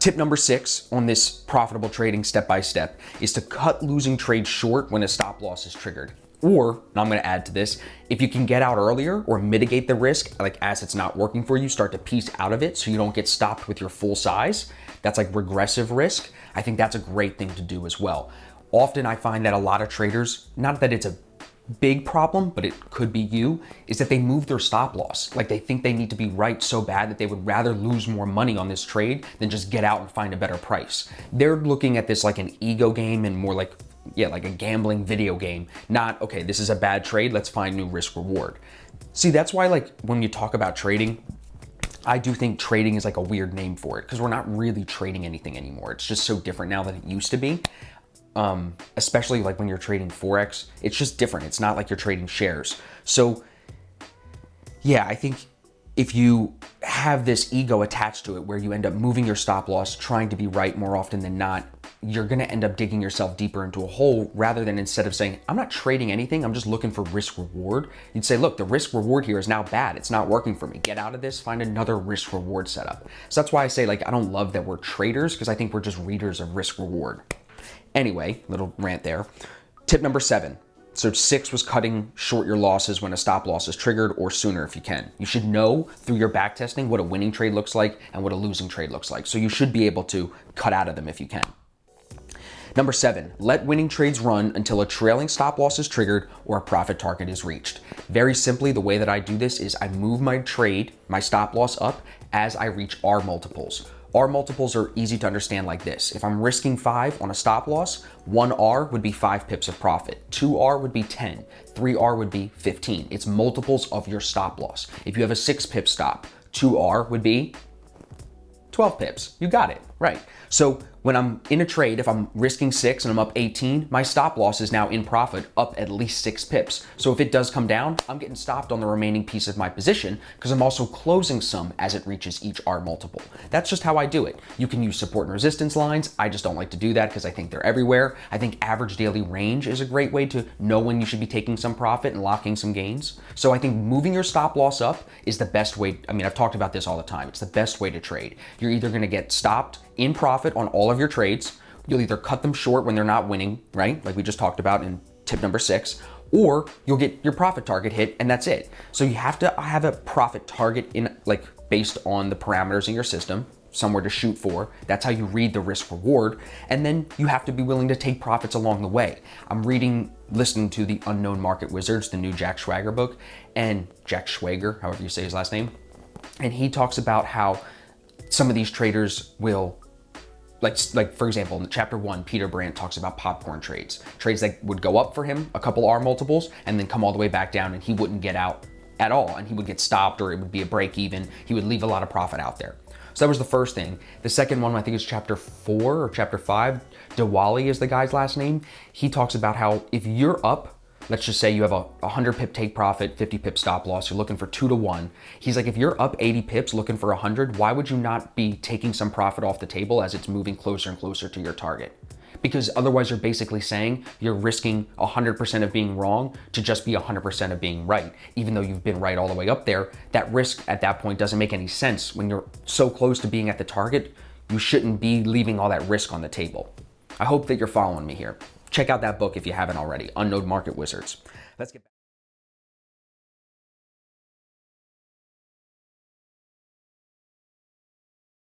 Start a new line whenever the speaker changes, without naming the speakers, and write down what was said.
Tip number 6 on this profitable trading step-by-step is to cut losing trades short when a stop loss is triggered. Or, and I'm going to add to this, if you can get out earlier or mitigate the risk, like as it's not working for you, start to piece out of it so you don't get stopped with your full size. That's like regressive risk. I think that's a great thing to do as well. Often I find that a lot of traders, not that it's a big problem, but it could be you, is that they move their stop loss. Like they think they need to be right so bad that they would rather lose more money on this trade than just get out and find a better price. They're looking at this like an ego game and more like, yeah, like a gambling video game, not, okay, this is a bad trade, let's find new risk reward. See, that's why like when you talk about trading, I do think trading is like a weird name for it because we're not really trading anything anymore. It's just so different now than it used to be. Especially like when you're trading Forex, it's just different. It's not like you're trading shares. So yeah, I think if you have this ego attached to it where you end up moving your stop loss, trying to be right more often than not, you're gonna end up digging yourself deeper into a hole rather than instead of saying, I'm not trading anything, I'm just looking for risk reward. You'd say, look, the risk reward here is now bad. It's not working for me. Get out of this, find another risk reward setup. So that's why I say like, I don't love that we're traders because I think we're just readers of risk reward. Anyway, little rant there. Tip number 7. So 6 was cutting short your losses when a stop loss is triggered or sooner if you can. You should know through your back testing what a winning trade looks like and what a losing trade looks like. So you should be able to cut out of them if you can. Number 7, let winning trades run until a trailing stop loss is triggered or a profit target is reached. Very simply, the way that I do this is I move my trade, my stop loss up as I reach R multiples. R multiples are easy to understand like this. If I'm risking 5 on a stop loss, 1 R would be 5 pips of profit, 2 R would be 10, 3 R would be 15. It's multiples of your stop loss. If you have a 6 pip stop, 2 R would be 12 pips. You got it, right. So when I'm in a trade, if I'm risking 6 and I'm up 18, my stop loss is now in profit up at least 6 pips. So if it does come down, I'm getting stopped on the remaining piece of my position because I'm also closing some as it reaches each R multiple. That's just how I do it. You can use support and resistance lines. I just don't like to do that because I think they're everywhere. I think average daily range is a great way to know when you should be taking some profit and locking some gains. So I think moving your stop loss up is the best way. I mean, I've talked about this all the time. It's the best way to trade. You're either going to get stopped in profit on all of your trades. You'll either cut them short when they're not winning, right? Like we just talked about in tip number 6, or you'll get your profit target hit and that's it. So you have to have a profit target in like based on the parameters in your system, somewhere to shoot for. That's how you read the risk reward. And then you have to be willing to take profits along the way. I'm listening to the Unknown Market Wizards, the new Jack Schwager book, and Jack Schwager, however you say his last name. And he talks about how some of these traders will like for example, in chapter 1, Peter Brandt talks about popcorn trades that would go up for him a couple R multiples and then come all the way back down and he wouldn't get out at all and he would get stopped or it would be a break even. He would leave a lot of profit out there. So that was the first thing. The second one, I think is chapter 4 or chapter 5. Diwali is the guy's last name. He talks about how if you're up, let's just say you have a 100 pip take profit, 50 pip stop loss, you're looking for 2 to 1. He's like, if you're up 80 pips looking for 100, why would you not be taking some profit off the table as it's moving closer and closer to your target? Because otherwise you're basically saying you're risking 100% of being wrong to just be 100% of being right. Even though you've been right all the way up there, that risk at that point doesn't make any sense. When you're so close to being at the target, you shouldn't be leaving all that risk on the table. I hope that you're following me here. Check out that book if you haven't already, Unknown Market Wizards. Let's get back.